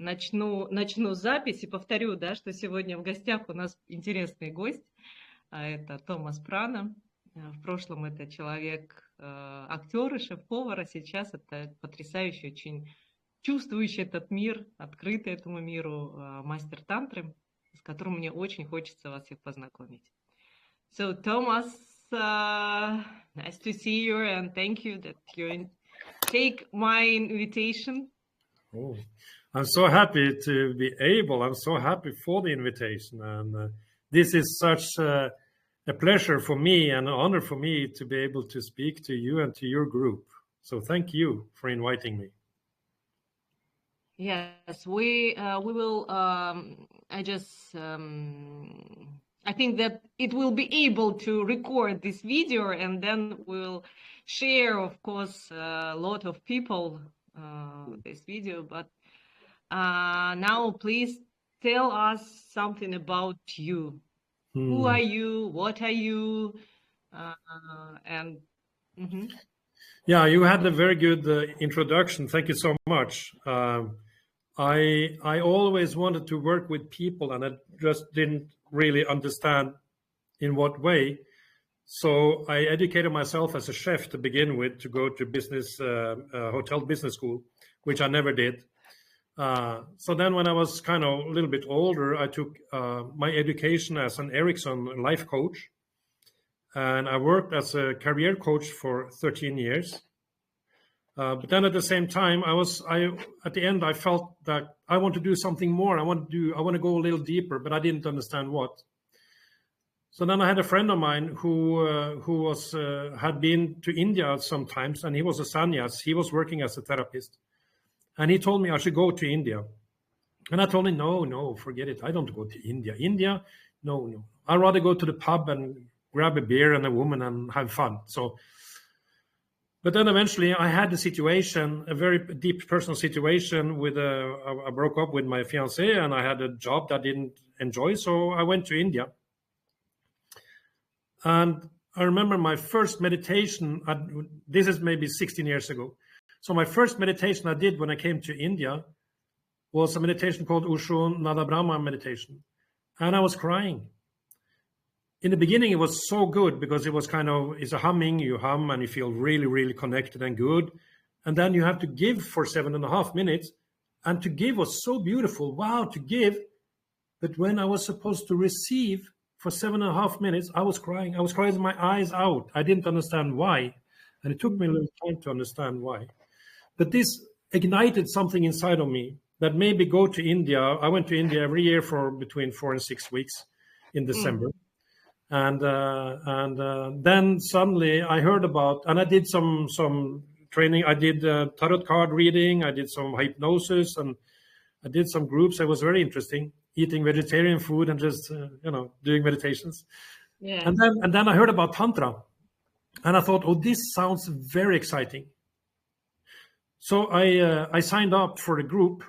начну запись и повторю, да, что сегодня в гостях у нас интересный гость. Это Томас Прана. В прошлом это человек, актер и шеф-повар, а сейчас это потрясающий, очень чувствующий этот мир, открытый этому миру мастер тантры, с которым мне очень хочется вас всех познакомить. So, Thomas, nice to see you and thank you that you take my invitation. Oh, I'm so happy to be able. I'm so happy for the invitation, and this is such a pleasure for me and an honor for me to be able to speak to you and to your group. So thank you for inviting me. Yes, we will. I think that it will be able to record this video, and then we'll share, of course, a lot of people this video. But now, please tell us something about you. Who are you? What are you? And yeah, you had a very good introduction. Thank you so much. I always wanted to work with people, and I just didn't really understand in what way. So I educated myself as a chef to begin with, to go to business hotel business school, which I never did. So then when I was kind of a little bit older, I took my education as an Ericsson life coach. And I worked as a career coach for 13 years. But then at the same time, at the end, I felt that I want to do something more. I want to go a little deeper, but I didn't understand what. So then I had a friend of mine who had been to India sometimes, and he was a sannyas. He was working as a therapist. And he told me I should go to India. And I told him, no, forget it. I don't go to India. India, no. I'd rather go to the pub and grab a beer and a woman and have fun. But then eventually I had a situation, a very deep personal situation I broke up with my fiancée, and I had a job that I didn't enjoy. So I went to India. And I remember my first meditation, this is maybe 16 years ago. So my first meditation I did when I came to India was a meditation called Osho Nada Brahma meditation. And I was crying. In the beginning, it was so good because it was it's a humming, you hum and you feel really, really connected and good. And then you have to give for 7.5 minutes. And to give was so beautiful. Wow, to give. But when I was supposed to receive for 7.5 minutes, I was crying. I was crying my eyes out. I didn't understand why. And it took me a little time to understand why. But this ignited something inside of me that made me go to India. I went to India every year for between 4 and 6 weeks in December. And then suddenly I heard about, and I did some training. I did tarot card reading. I did some hypnosis, and I did some groups. It was very interesting, eating vegetarian food and just doing meditations. Yeah. And then I heard about tantra, and I thought, oh, this sounds very exciting. So I signed up for the group,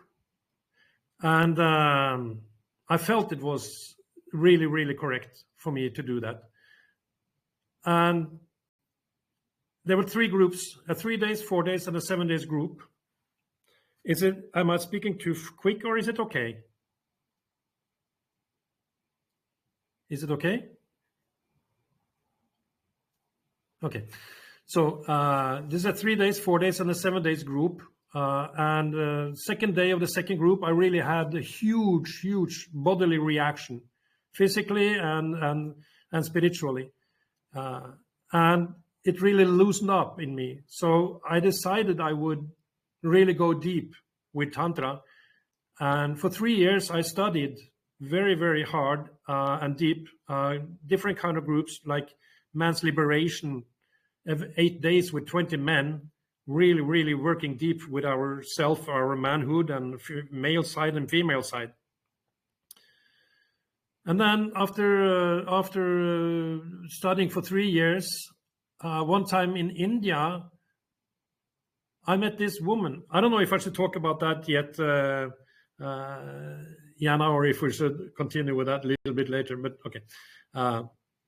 and I felt it was really, really correct for me to do that. And there were 3 groups, a 3 days, 4 days, and a 7 days group. Am I speaking too quick, or is it okay? Is it okay? Okay. So this is a 3 days, 4 days, and a 7 days group. And second day of the second group, I really had a huge bodily reaction, physically and spiritually. And it really loosened up in me. So I decided I would really go deep with Tantra. And for 3 years, I studied very, very hard and deep, different kind of groups like Man's Liberation, 8 days with 20 men, really, really working deep with ourself, our manhood, and male side and female side. And then after studying for 3 years, one time in India, I met this woman. I don't know if I should talk about that yet, Jana, or if we should continue with that a little bit later. But okay,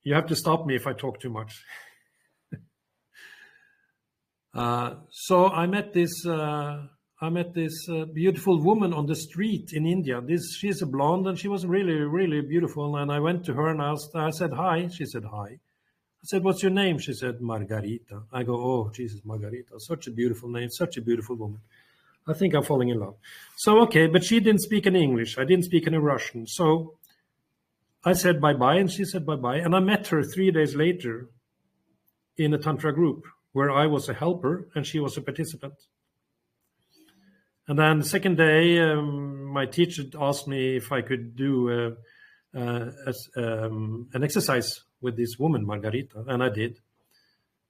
you have to stop me if I talk too much. So I met this this beautiful woman on the street in India. She's a blonde, and she was really, really beautiful. And I went to her and I said hi. She said hi. I said, "What's your name?" She said, "Margarita." I go, "Oh, Jesus, Margarita, such a beautiful name, such a beautiful woman. I think I'm falling in love." So okay, but she didn't speak any English. I didn't speak any Russian. So I said bye-bye, and she said bye-bye. And I met her 3 days later in a Tantra group where I was a helper and she was a participant. And then the second day, my teacher asked me if I could do an exercise with this woman, Margarita, and I did.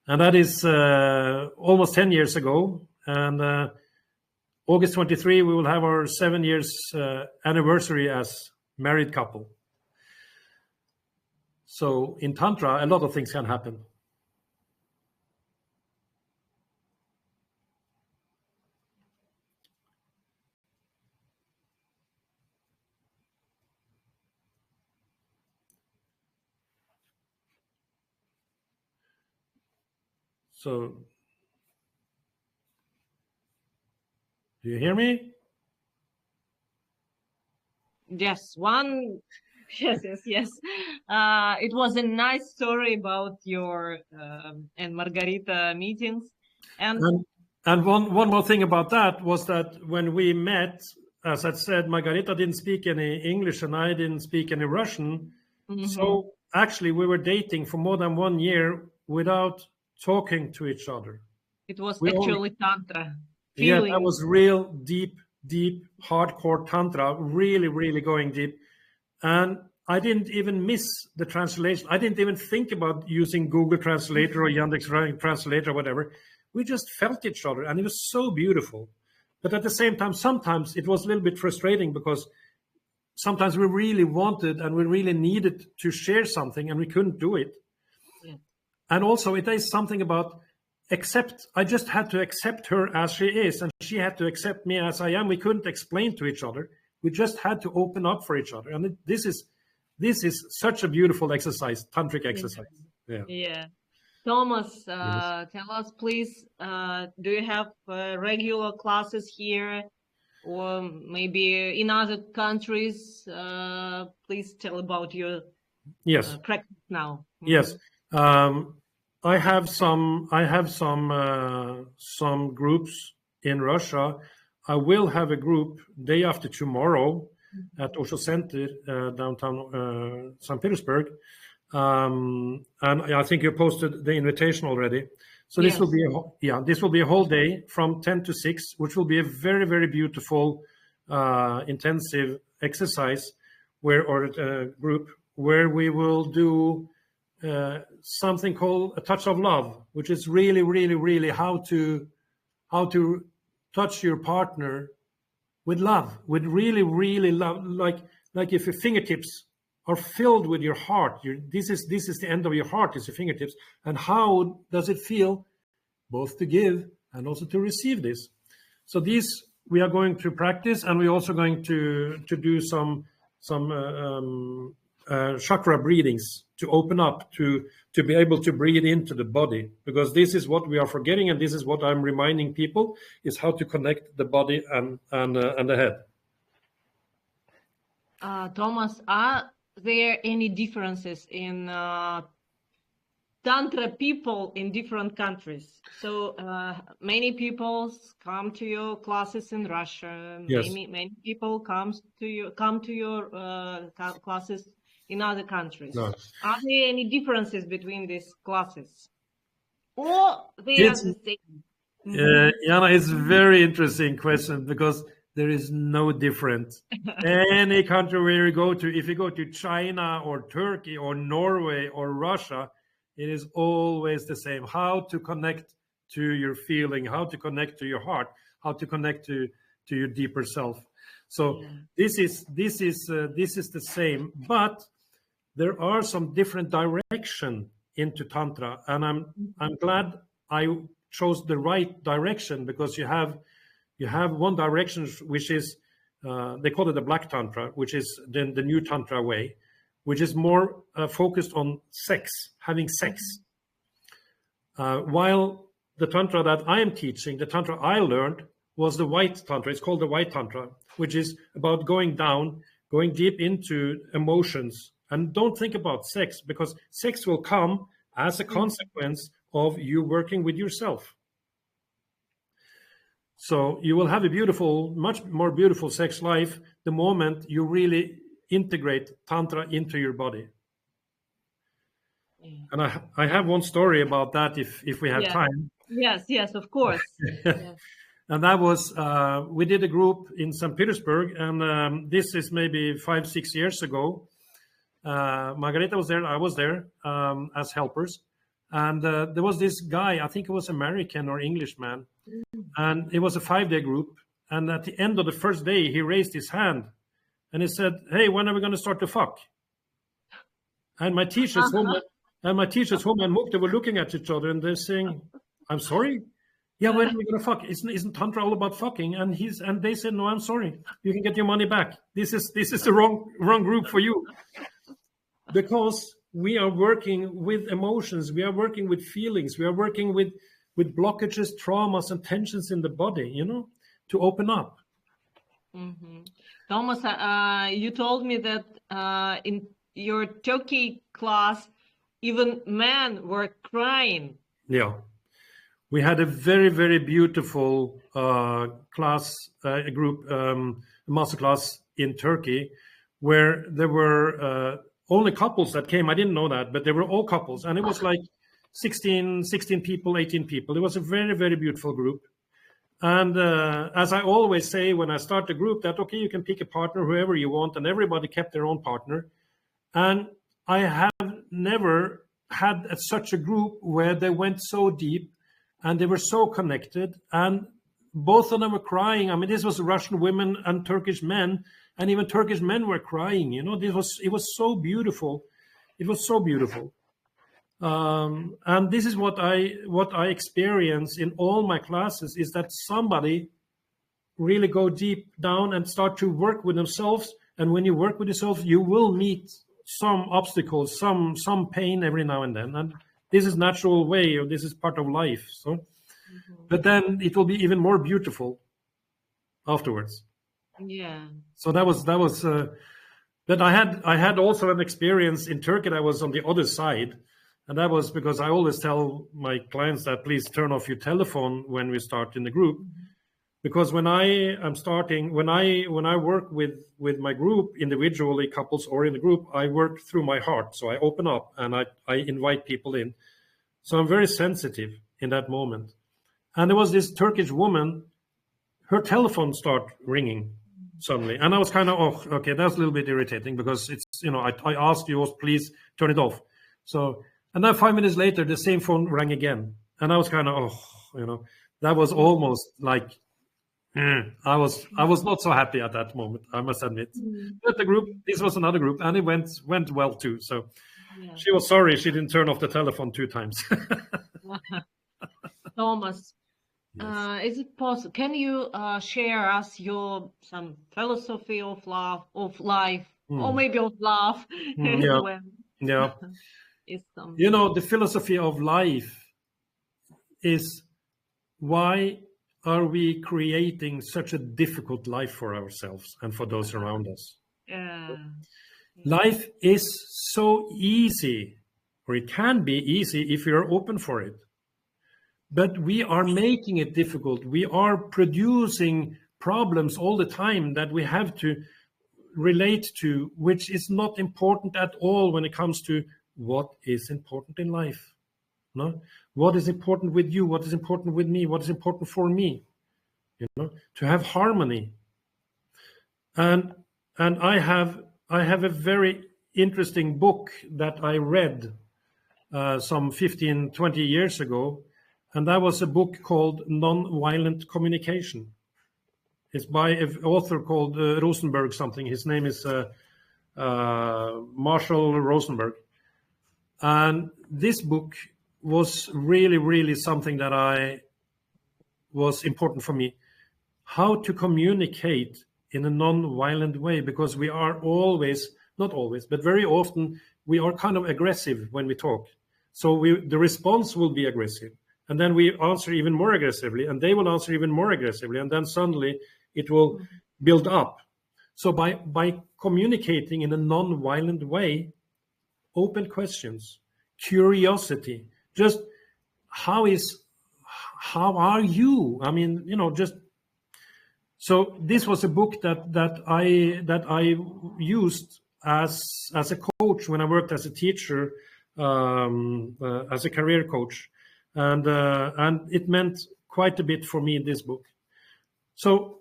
And that is almost 10 years ago. And August 23, we will have our 7 years anniversary as married couple. So in Tantra, a lot of things can happen. So, do you hear me? Yes, yes. It was a nice story about your and Margarita meetings. And one more thing about that was that when we met, as I said, Margarita didn't speak any English and I didn't speak any Russian. So actually we were dating for more than 1 year without talking to each other. It was actually Tantra. Yeah, that was real deep, hardcore Tantra, really, really going deep. And I didn't even miss the translation. I didn't even think about using Google Translator or Yandex Translator or whatever. We just felt each other, and it was so beautiful. But at the same time, sometimes it was a little bit frustrating because sometimes we really wanted and we really needed to share something and we couldn't do it. Yeah. And also it is something about I just had to accept her as she is, and she had to accept me as I am. We couldn't explain to each other. We just had to open up for each other. And this is such a beautiful exercise, tantric exercise. Yeah. Thomas, tell us, please, do you have regular classes here or maybe in other countries? Please tell about your practice now. Yes. I have some groups in Russia. I will have a group day after tomorrow at Osho Center, downtown St. Petersburg. And I think you posted the invitation already. So this will be a whole day from 10 to 6, which will be a very, very beautiful, intensive exercise group where we will do something called a touch of love, which is really, really, really how to touch your partner with love, with really, really love, like if your fingertips are filled with your heart. This is the end of your heart, is your fingertips. And how does it feel both to give and also to receive this? So these we are going to practice, and we're also going to do some chakra breathings to open up to be able to breathe into the body, because this is what we are forgetting, and this is what I'm reminding people, is how to connect the body and the head. Thomas, are there any differences in Tantra people in different countries? So many people come to your classes in Russia. Yes. Many people come to your classes in other countries. No. Are there any differences between these classes, or they are the same? Jana, it's a very interesting question, because there is no difference. Any country where you go to, if you go to China or Turkey or Norway or Russia, it is always the same. How to connect to your feeling, how to connect to your heart, how to connect to your deeper self. So this is the same, but there are some different direction into Tantra, and I'm glad I chose the right direction, because you have one direction which is they call it the Black Tantra, which is the new Tantra way, which is more focused on sex, having sex. While the Tantra that I am teaching, the Tantra I learned, was the white tantra. It's called the white tantra, which is about going down, going deep into emotions. And don't think about sex, because sex will come as a consequence of you working with yourself. So you will have a beautiful, much more beautiful sex life the moment you really integrate tantra into your body. Yeah. And I have one story about that if we have Yeah. time. Yes, of course. Yeah. And that was, we did a group in St. Petersburg, and this is maybe 5-6 years ago. Margareta was there, I was there as helpers. And there was this guy, I think it was American or Englishman, and it was a 5-day group. And at the end of the first day, he raised his hand and he said, "Hey, when are we going to start to fuck?" And my teachers, Home and Mukta were looking at each other and they're saying, "I'm sorry? Yeah, when are we going to fuck? Isn't Tantra all about fucking?" And they said, "No, I'm sorry. You can get your money back. This is the wrong group for you." Because we are working with emotions, we are working with feelings, we are working with blockages, traumas, and tensions in the body, to open up. Mm-hmm. Thomas, you told me that in your Turkey class, even men were crying. Yeah. We had a very, very beautiful class, group, master class in Turkey, where there were only couples that came. I didn't know that, but they were all couples. And it was like 16 people, 18 people. It was a very, very beautiful group. And as I always say when I start a group, that, okay, you can pick a partner, whoever you want, and everybody kept their own partner. And I have never had such a group where they went so deep and they were so connected. And both of them were crying. I mean, this was Russian women and Turkish men, and even Turkish men were crying. It was so beautiful. It was so beautiful. And this is what I experience in all my classes, is that somebody really go deep down and start to work with themselves. And when you work with yourself, you will meet some obstacles, some pain every now and then. And this is natural way, or this is part of life. So, but then it will be even more beautiful afterwards. Yeah. So that was. But I had also an experience in Turkey that was on the other side. And that was because I always tell my clients that please turn off your telephone when we start in the group. Because when I am starting, when I work with my group, individually, couples, or in a group, I work through my heart. So I open up and I invite people in. So I'm very sensitive in that moment. And there was this Turkish woman, her telephone started ringing suddenly. And I was kind of, oh, okay, that's a little bit irritating because it's, I asked you, please turn it off. So, and then 5 minutes later, the same phone rang again. And I was kind of, that was almost like, I was not so happy at that moment, I must admit. But the group, this was another group, and it went well too. So yeah. She was sorry she didn't turn off the telephone 2 times. Thomas, yes. Is it possible? Can you share us some philosophy of life, or maybe of love? Yeah. Yeah. The philosophy of life is, why are we creating such a difficult life for ourselves and for those around us? Life is so easy, or it can be easy if you're open for it. But we are making it difficult. We are producing problems all the time that we have to relate to, which is not important at all when it comes to what is important in life. No? What is important with you? What is important with me? What is important for me? To have harmony. And I have a very interesting book that I read some 15, 20 years ago. And that was a book called Non-Violent Communication. It's by an author called Rosenberg something. His name is Marshall Rosenberg. And this book was really, really something that was important for me. How to communicate in a non-violent way, because we are always, not always, but very often, we are kind of aggressive when we talk. So the response will be aggressive. and then we answer even more aggressively, and they will answer even more aggressively, and then suddenly it will build up. So by communicating in a non-violent way, open questions, curiosity, just how are you? I mean, you know, just so this was a book that I used as a coach when I worked as a teacher, as a career coach, and it meant quite a bit for me, this book. So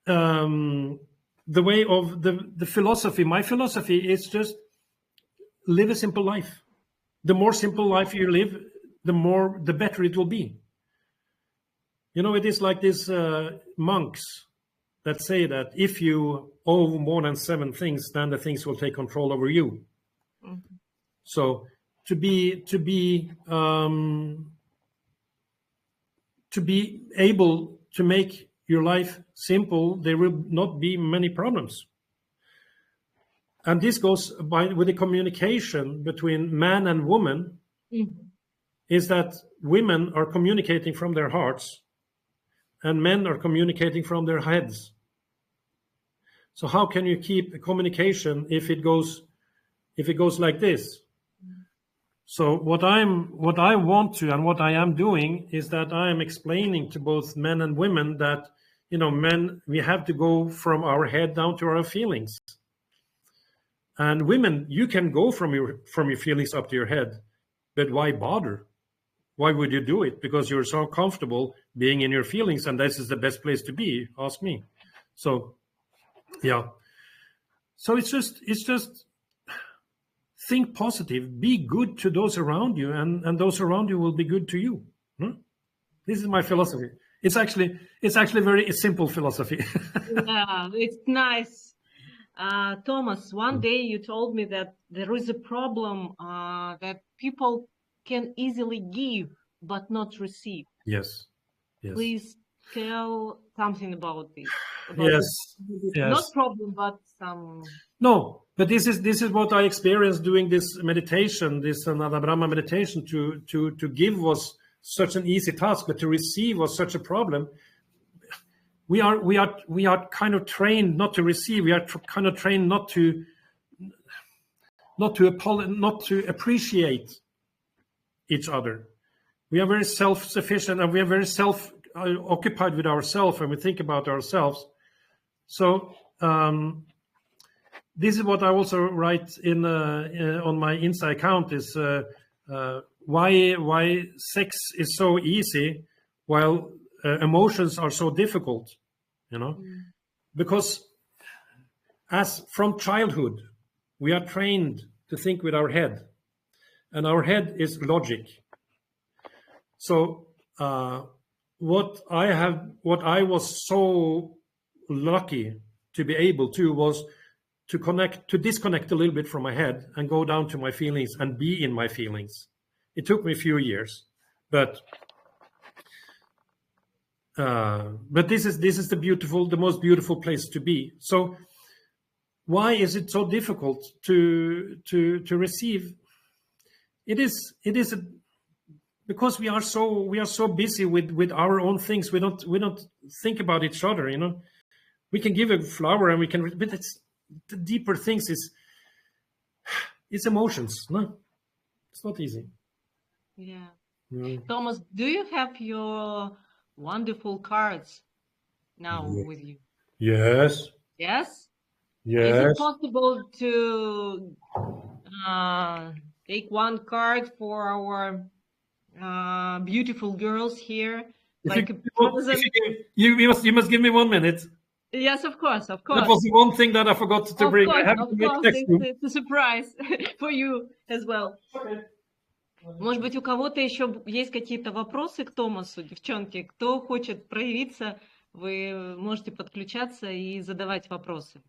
the way of the philosophy, my philosophy is just live a simple life. The more simple life you live, the better it will be. You know, it is like these monks that say that if you owe more than 7 things, then the things will take control over you. Mm-hmm. So to be able to make your life simple, there will not be many problems. And this goes with the communication between man and woman, mm-hmm. is that women are communicating from their hearts and men are communicating from their heads. So how can you keep a communication if it goes like this? So what I want to and what I am doing is that I am explaining to both men and women that, you know, men, we have to go from our head down to our feelings. And women, you can go from your feelings up to your head, but why bother? Why would you do it? Because you're so comfortable being in your feelings, and this is the best place to be. Ask me. So, yeah. So it's just think positive, be good to those around you, and those around you will be good to you. This is my philosophy. It's actually very simple philosophy. Yeah, it's nice. Thomas, one day you told me that there is a problem that people can easily give but not receive. Yes. Please tell something about this. Yes. Not problem, but some. No, but this is what I experienced doing this meditation, this Jana Adamenya meditation. To give was such an easy task, but to receive was such a problem. We are kind of trained not to receive. We are kind of trained not to appreciate each other. We are very self-sufficient, and we are very occupied with ourselves, and we think about ourselves. So this is what I also write in on my Insta account: is why sex is so easy while emotions are so difficult, you know, because as from childhood we are trained to think with our head, and our head is logic. So what I was so lucky to be able to was to disconnect a little bit from my head and go down to my feelings and be in my feelings. It took me a few years, but this is the most beautiful place to be. So why is it so difficult to receive? It is because we are so busy with our own things. We don't think about each other. You know, we can give a flower and we can, but it's the deeper things it's emotions. No, it's not easy. Yeah. Thomas, do you have your wonderful cards now with you? Yes. Yes? Yes. Is it possible to take one card for our beautiful girls here? You must give me 1 minute. Yes, of course. That was the one thing that I forgot to bring. Of course, it's a surprise for you as well. Okay. Может быть, у кого-то еще есть какие-то вопросы к Томасу, девчонки? Кто хочет проявиться, вы можете подключаться и задавать вопросы.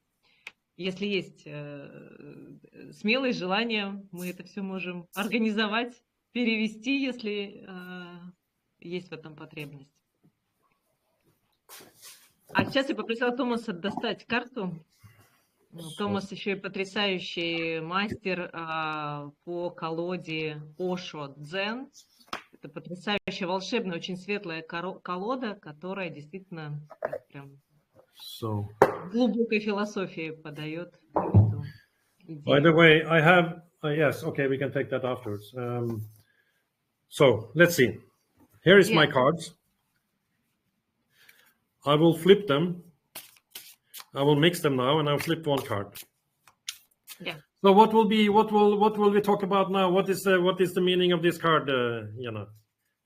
Если есть смелость, желание, мы это все можем организовать, перевести, если есть в этом потребность. А сейчас я попросила Томаса достать карту. Томас еще и потрясающий мастер по колоде Ошо Дзен. Это потрясающая, волшебная, очень светлая колода, которая действительно так прям So, глубокой философии подает эту by the идею. way, I have yes. Okay, we can take that afterwards. So let's see. Here is my Yeah, cards. I will flip them. I will mix them now, and I'll flip one card. yeah. So what will we talk about now? What is the meaning of this card, Jana?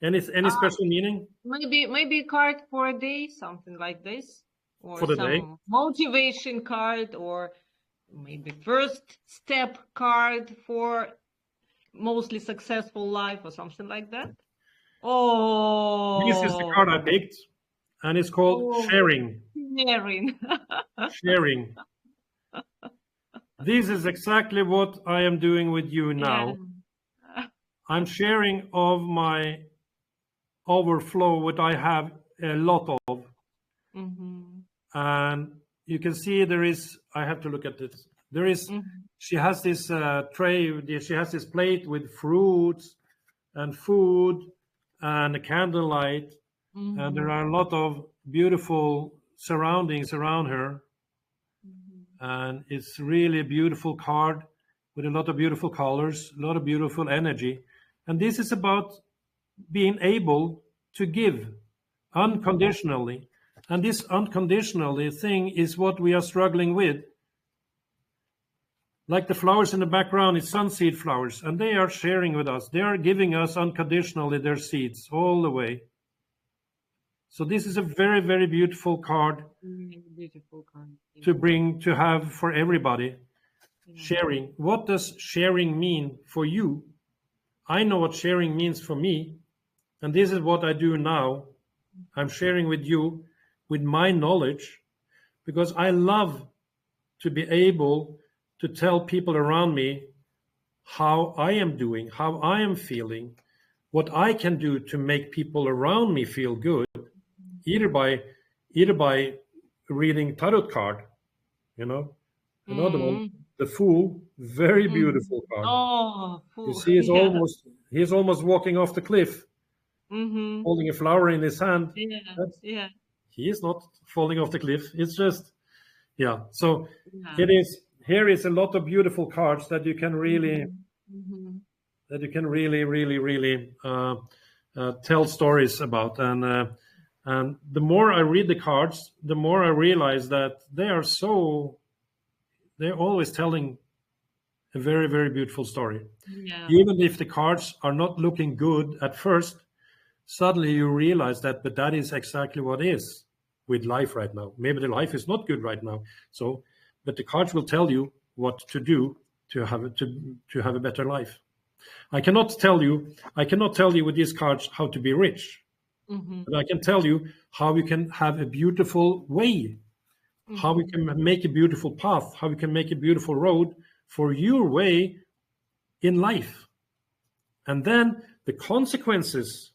Any special meaning Maybe a card for a day, something like this, or for the day? some motivation card, or maybe first step card for mostly successful life, or something like that. This is the card I Oh, picked, and it's called oh, sharing. sharing. Sharing. This is exactly what I am doing with you Yeah. now. I'm sharing of my overflow, what I have a lot of. Mm-hmm. And you can see there is, I have to look at this. There is, Mm-hmm. she has this tray, she has this plate with fruits and food and a candlelight. And there are a lot of beautiful surroundings around her. And it's really a beautiful card with a lot of beautiful colors, a lot of beautiful energy. And this is about being able to give unconditionally. And this unconditionally thing is what we are struggling with. Like the flowers in the background, it's sunseed flowers, and they are sharing with us. They are giving us unconditionally their seeds all the way. So this is a very, very beautiful card Beautiful card. to have for everybody. Yeah. Sharing. What does sharing mean for you? I know what sharing means for me, and this is what I do now. I'm sharing with you with my knowledge, because I love to be able to tell people around me how I am doing, how I am feeling, what I can do to make people around me feel good, either by reading tarot card, another one, the Fool, very beautiful card. Oh, You fool. see, Yeah. he's almost walking off the cliff, Mm-hmm. holding a flower in his hand. Yeah. That's, Yeah. he is not falling off the cliff. It's just, yeah. So Yeah. it is. Here is a lot of beautiful cards that you can really, Mm-hmm. really tell stories about. And the more I read the cards, the more I realize that they're always telling a very, very beautiful story. Yeah. Even if the cards are not looking good at first, suddenly you realize that, but that is exactly what is with life right now. Maybe the life is not good right now. So, but the cards will tell you what to do to have a better life. I cannot tell you with these cards how to be rich, but I can tell you how you can have a beautiful way, how we can make a beautiful path, how we can make a beautiful road for your way in life. And then the consequences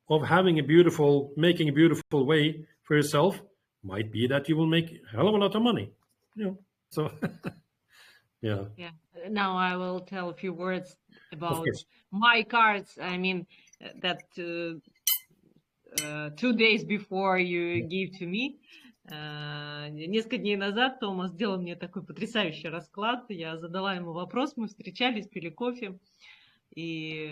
of making a beautiful way for yourself might be that you will make a hell of a lot of money. So yeah. Yeah. Now I will tell a few words Of about course. my cards. I mean, that 2 days before you give to me, несколько дней назад Томас сделал мне такой потрясающий расклад. Я задала ему вопрос, мы встречались, пили кофе, и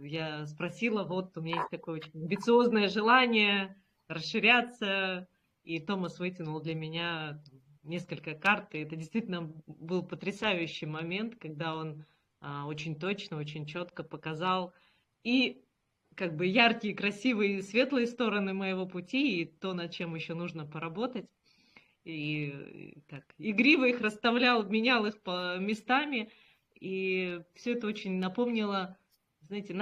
я спросила, вот у меня есть такое очень амбициозное желание расширяться, и Томас вытянул для меня несколько карт, и это действительно был потрясающий момент, когда он очень точно, очень четко показал и как бы яркие, красивые, светлые стороны моего пути, и то, над чем еще нужно поработать. И так игриво их расставлял, менял их по местами, и все это очень напомнило, знаете,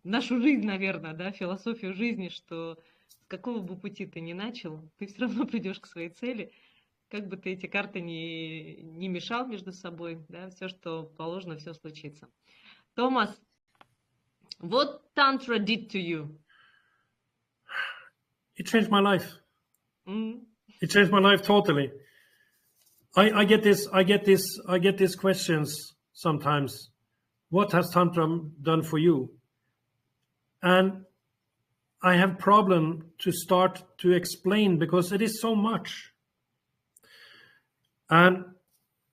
нашу жизнь, наверное, да, философию жизни, что с какого бы пути ты ни начал, ты все равно придешь к своей цели, как бы ты эти карты не мешал между собой, да, все, что положено, все случится. Томас, what tantra did to you? It changed my life. It changed my life totally. I get these questions sometimes. What has Tantra done for you? And I have problem to start to explain because it is so much. And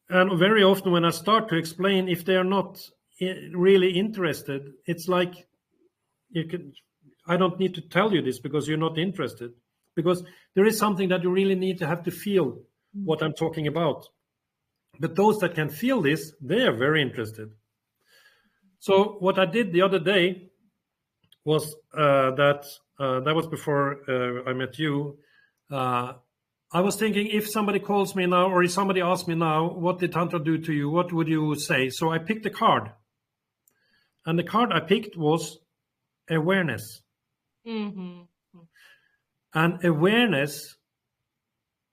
very often when I start to explain, if they are not really interested, it's like I don't need to tell you this because you're not interested. Because there is something that you really need to have to feel what I'm talking about. But those that can feel this, they are very interested. So what I did the other day was that was before I met you. I was thinking, if somebody calls me now, or if somebody asks me now, what did Tantra do to you? What would you say? So I picked a card. And the card I picked was awareness. Mm-hmm. And awareness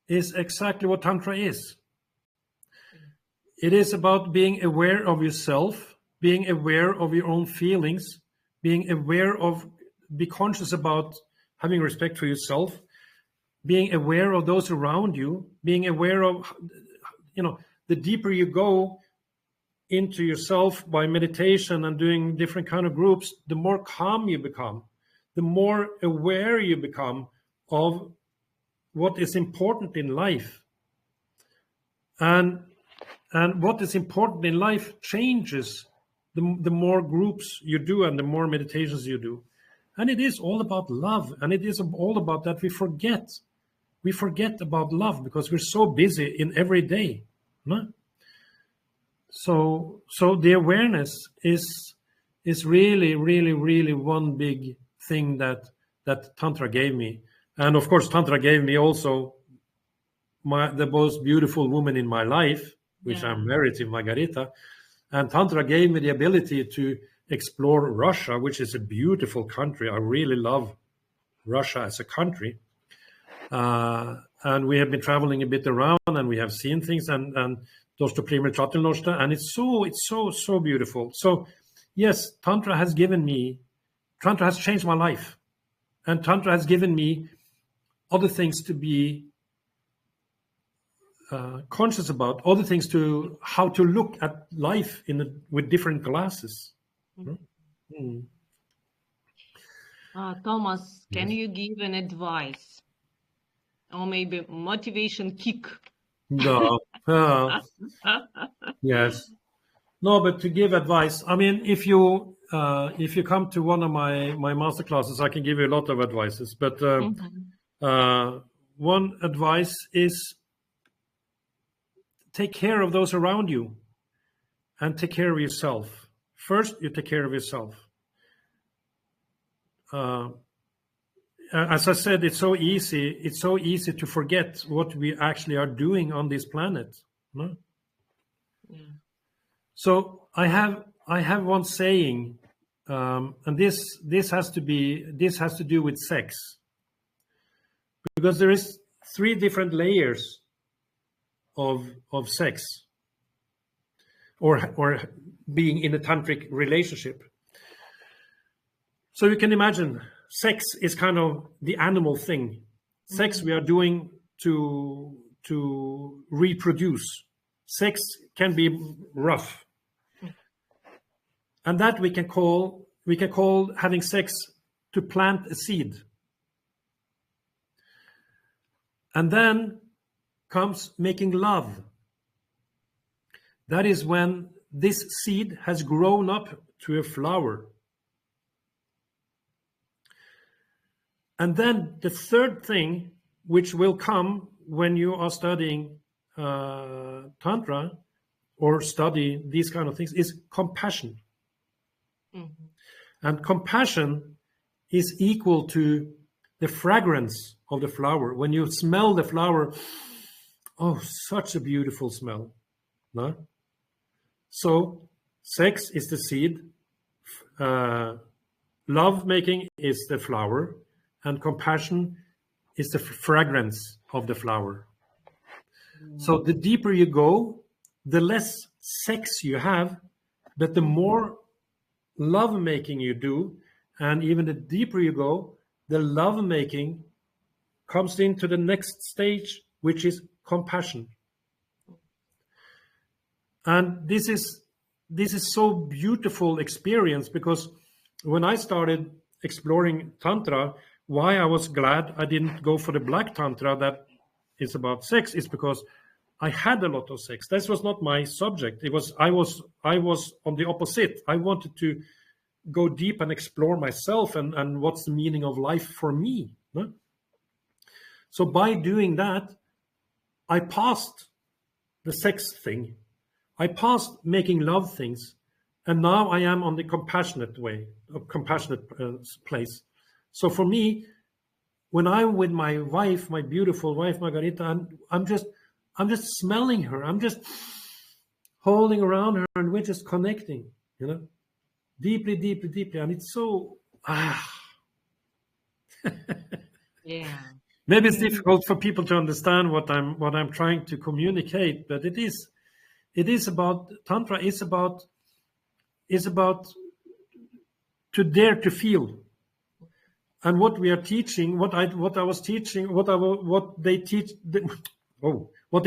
is exactly what Tantra is. It is about being aware of yourself, being aware of your own feelings, being aware of, be conscious about having respect for yourself, being aware of those around you, being aware of, the deeper you go into yourself by meditation and doing different kind of groups, the more calm you become, the more aware you become of what is important in life. And what is important in life changes the more groups you do and the more meditations you do. And it is all about love. And it is all about that we forget about love because we're so busy in every day. No? So the awareness is really, really, really one big thing that Tantra gave me. And of course, Tantra gave me also the most beautiful woman in my life, which I'm married to, Margarita. And Tantra gave me the ability to explore Russia, which is a beautiful country. I really love Russia as a country. And we have been traveling a bit around, and we have seen things, and it's so beautiful. So yes, Tantra has changed my life, and Tantra has given me other things to be conscious about, other things to how to look at life with different glasses. Thomas, can you give an advice or maybe motivation kick? No. Yes. No, but to give advice, I mean, if you come to one of my master classes, I can give you a lot of advices. But one advice is take care of those around you and take care of yourself. First, you take care of yourself. As I said, it's so easy to forget what we actually are doing on this planet. No? Yeah. So I have one saying, and this has to do with sex, because there is 3 different layers of sex, or being in a tantric relationship. So you can imagine, sex is kind of the animal thing. Sex we are doing to reproduce. Sex can be rough, and that we can call having sex to plant a seed. And then comes making love. That is when this seed has grown up to a flower. And then the third thing, which will come when you are studying Tantra or study these kind of things, is compassion. Mm-hmm. And compassion is equal to the fragrance of the flower. When you smell the flower, oh, such a beautiful smell. No? So sex is the seed, love making is the flower, and compassion is the fragrance of the flower. So the deeper you go, the less sex you have, but the more love making you do, and even the deeper you go, the love making comes into the next stage, which is compassion. And this is so beautiful experience, because when I started exploring Tantra, why I was glad I didn't go for the black Tantra that is about sex is because I had a lot of sex. This was not my subject. I was on the opposite. I wanted to go deep and explore myself and what's the meaning of life for me. No? So by doing that, I passed the sex thing. I passed making love things. And now I am on the compassionate place. So for me, when I'm with my wife, my beautiful wife, Margarita, I'm just smelling her. I'm just holding around her and we're just connecting, deeply, deeply, deeply. And it's so, Yeah. Maybe it's difficult for people to understand what I'm trying to communicate, but it is about Tantra is about to dare to feel. And what we are teaching, what I was teaching, what they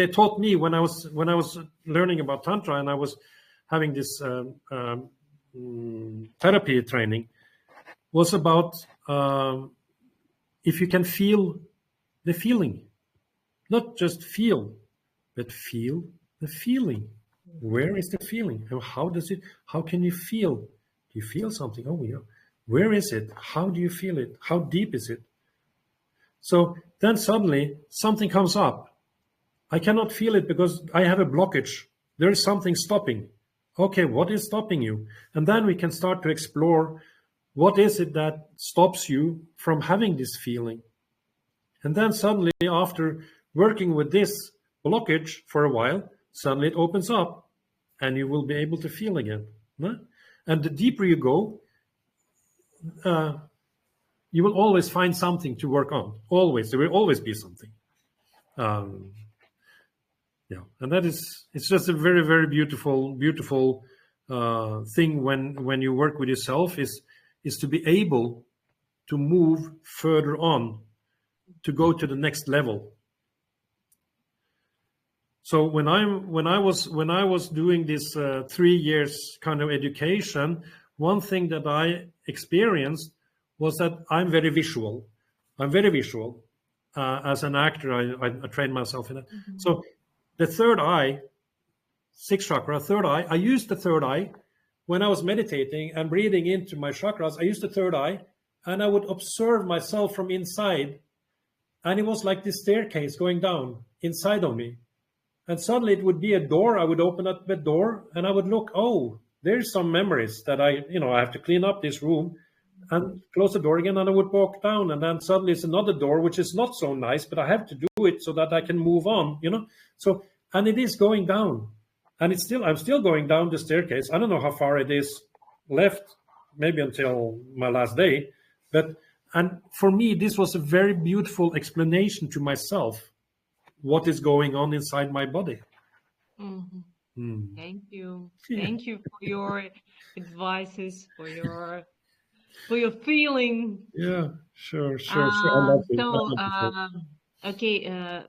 taught me when I was learning about Tantra and I was having this therapy training was about if you can feel the feeling, not just feel, but feel the feeling. Where is the feeling? And how can you feel? Do you feel something? Oh, yeah. Where is it? How do you feel it? How deep is it? So then suddenly something comes up. I cannot feel it because I have a blockage. There is something stopping. Okay, what is stopping you? And then we can start to explore what is it that stops you from having this feeling. And then suddenly, after working with this blockage for a while, suddenly it opens up and you will be able to feel again. No? And the deeper you go, you will always find something to work on. Always. There will always be something. And it's just a very, very beautiful thing when you work with yourself is to be able to move further on, to go to the next level. So when I was doing this 3 years kind of education, one thing that I experienced was that I'm very visual. As an actor, I trained myself in it. Mm-hmm. So the third eye, sixth chakra, third eye, I used the third eye when I was meditating and breathing into my chakras. I used the third eye and I would observe myself from inside. And it was like this staircase going down inside of me. And suddenly it would be a door. I would open up the door and I would look, oh, there's some memories that I have to clean up this room and close the door again. And I would walk down and then suddenly it's another door, which is not so nice, but I have to do it so that I can move on, So, and it is going down and I'm still going down the staircase. I don't know how far it is left, maybe until my last day. And for me, this was a very beautiful explanation to myself. What is going on inside my body. Mm-hmm. Mm. Thank you. Yeah. Thank you for your advices, for your feeling. Yeah, sure. Okay,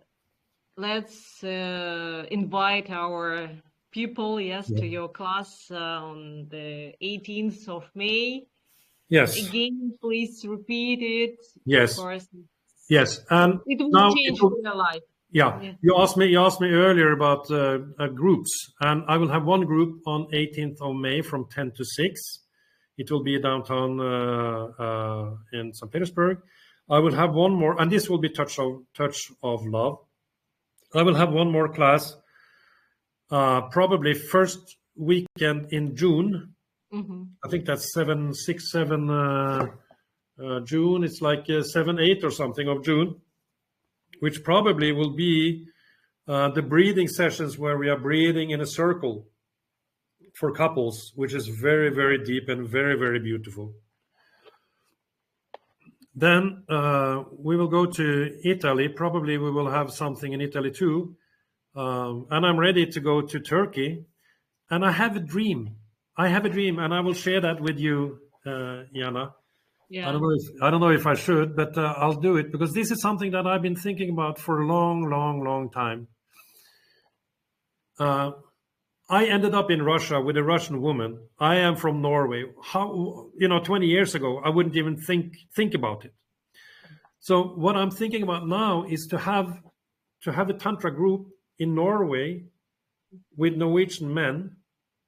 let's invite our people, to your class on the 18th of May. Yes. Again, please repeat it. Yes. Of course. Yes, and it will change your life. Yeah. You asked me earlier about groups, and I will have one group on 18th of May from 10 to 6. It will be downtown in St. Petersburg. I will have one more, and this will be Touch of Love. I will have one more class, probably first weekend in June. Mm-hmm. I think that's 7 June. It's like 7, 8 or something of June, which probably will be the breathing sessions where we are breathing in a circle for couples, which is very, very deep and very, very beautiful. Then we will go to Italy. Probably we will have something in Italy too. And I'm ready to go to Turkey. And I have a dream. And I will share that with you, Jana. Yeah. I don't know if I should, but I'll do it because this is something that I've been thinking about for a long, long, long time. I ended up in Russia with a Russian woman. I am from Norway. How, 20 years ago, I wouldn't even think about it. So what I'm thinking about now is to have a tantra group in Norway with Norwegian men,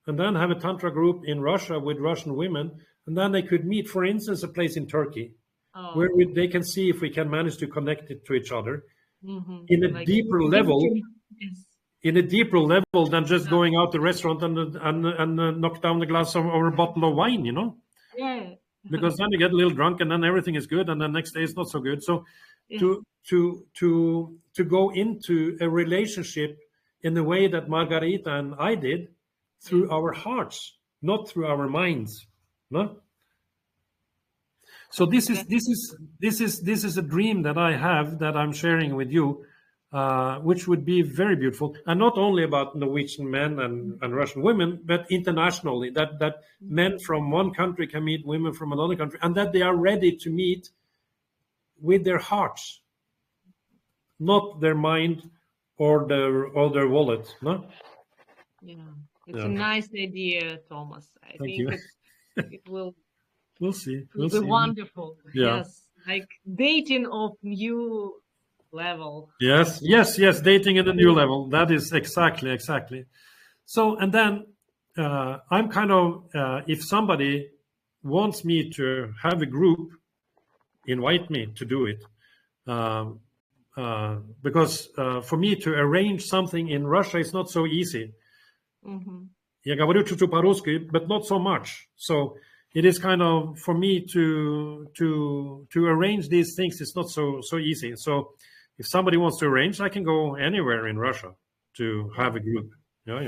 and then have a tantra group in Russia with Russian women, and then they could meet, for instance, a place in Turkey, where they can see if we can manage to connect it to each other in a deeper level. Yes. In a deeper level than just going out to the restaurant and knock down the glass or a bottle of wine, Yeah. because then you get a little drunk and then everything is good and the next day it's not so good. So to go into a relationship in the way that Margarita and I did, through our hearts, not through our minds, no. So this is a dream that I have, that I'm sharing with you, which would be very beautiful, and not only about Norwegian men and Russian women, but internationally, that men from one country can meet women from another country, and that they are ready to meet with their hearts, not their mind or their wallet. No. Yeah, it's a nice idea, Thomas. I think it will. We'll see. Will be wonderful. Yeah. Yes, like dating of new level. Yes, dating at a new level. That is exactly. So, and then I'm kind of, if somebody wants me to have a group, invite me to do it. Because for me to arrange something in Russia is not so easy. Я говорю чуть-чуть по-русски, but not so much. So it is kind of, for me to arrange these things, it's not so easy. So if somebody wants to arrange, I can go anywhere in Russia to have a group. Yeah.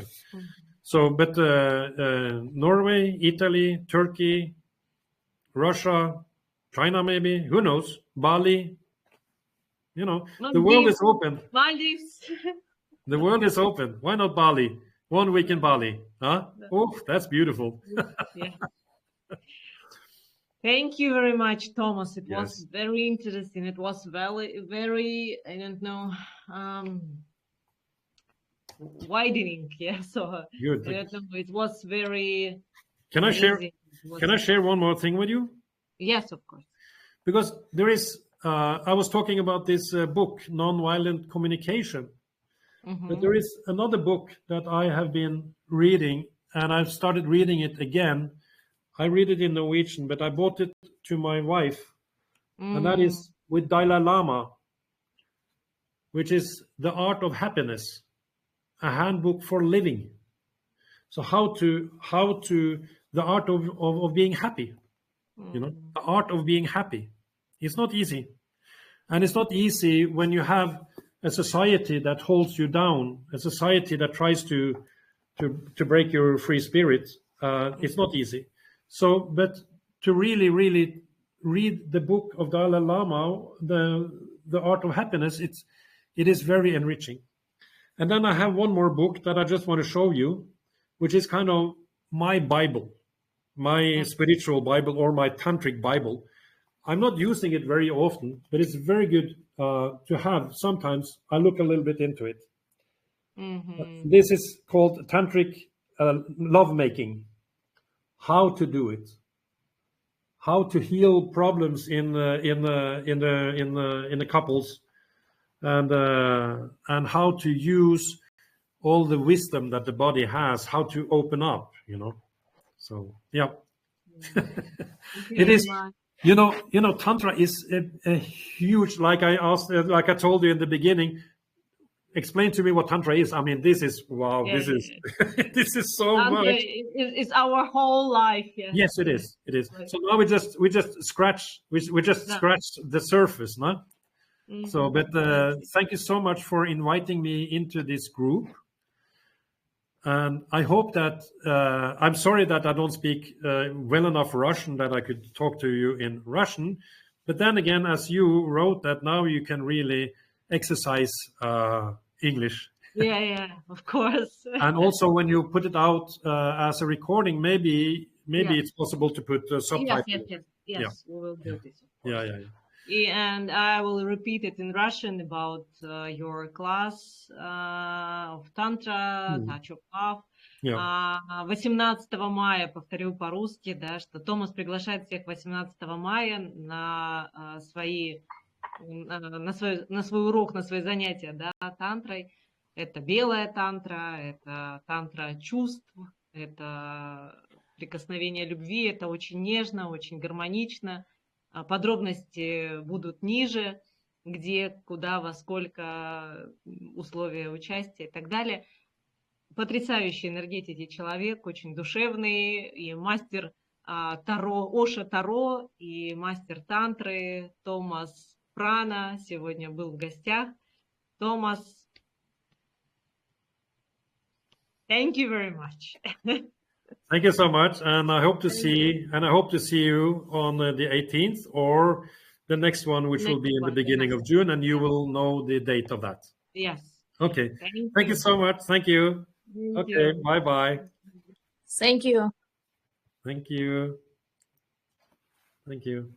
So, but Norway, Italy, Turkey, Russia, China, maybe, who knows? Bali, the world is open. Maldives. The world is open. Why not Bali? 1 week in Bali, huh? Oh, that's beautiful. Yeah. Thank you very much, Thomas. It was very interesting. It was very, I don't know, widening. Yeah. So good. I don't know. It was very. Can I share? Can I share one more thing with you? Yes, of course. Because there is. I was talking about this book, Nonviolent Communication. But there is another book that I have been reading, and I've started reading it again. I read it in Norwegian, but I bought it to my wife, and that is with Dalai Lama, which is The Art of Happiness, a handbook for living. So how to the art of being happy, the art of being happy. It's not easy, and it's not easy when you have a society that holds you down, a society that tries to break your free spirit. It's not easy. So, but to really read the book of Dalai Lama, the Art of Happiness, it is very enriching. And then I have one more book that I just want to show you, which is kind of my Bible, my spiritual Bible, or my tantric Bible. I'm not using it very often, but it's very good to have. Sometimes I look a little bit into it. This is called Tantric Lovemaking. How to do it, how to heal problems in the couples, and how to use all the wisdom that the body has, how to open up. So yeah, it is. Tantra is a huge. Like I told you in the beginning. Explain to me what Tantra is. I mean, this is wow. Yeah, this is so much. It's our whole life. Yeah. Yes, it is. It is. So now we just scratched the surface, no? So, but thank you so much for inviting me into this group. And I hope that I'm sorry that I don't speak well enough Russian that I could talk to you in Russian. But then again, as you wrote that now you can really exercise English. Yeah, of course. And also when you put it out as a recording, maybe it's possible to put subtitles. Yes, we will do this. Yeah. And I will repeat it in Russian about your class of Tantra, Touch of Love. Yeah. 18 мая, повторю по-русски, да, что Томас приглашает всех 18 мая на свой урок, на свои занятия, да, тантрой. Это белая тантра, это тантра чувств, это прикосновение любви, это очень нежно, очень гармонично. Подробности будут ниже, где, куда, во сколько, условия участия и так далее. Потрясающий энергетики человек, очень душевный, и мастер Таро, Оша Таро, и мастер тантры Томас Прана сегодня был в гостях. Томас, thank you very much. Thank you so much, and I hope to see you on the 18th or the next one, which will be in the beginning of June, and you will know the date of that. Yes. Okay. Thank you so much. Thank you. Okay. Bye bye. Thank you. Thank you. Thank you.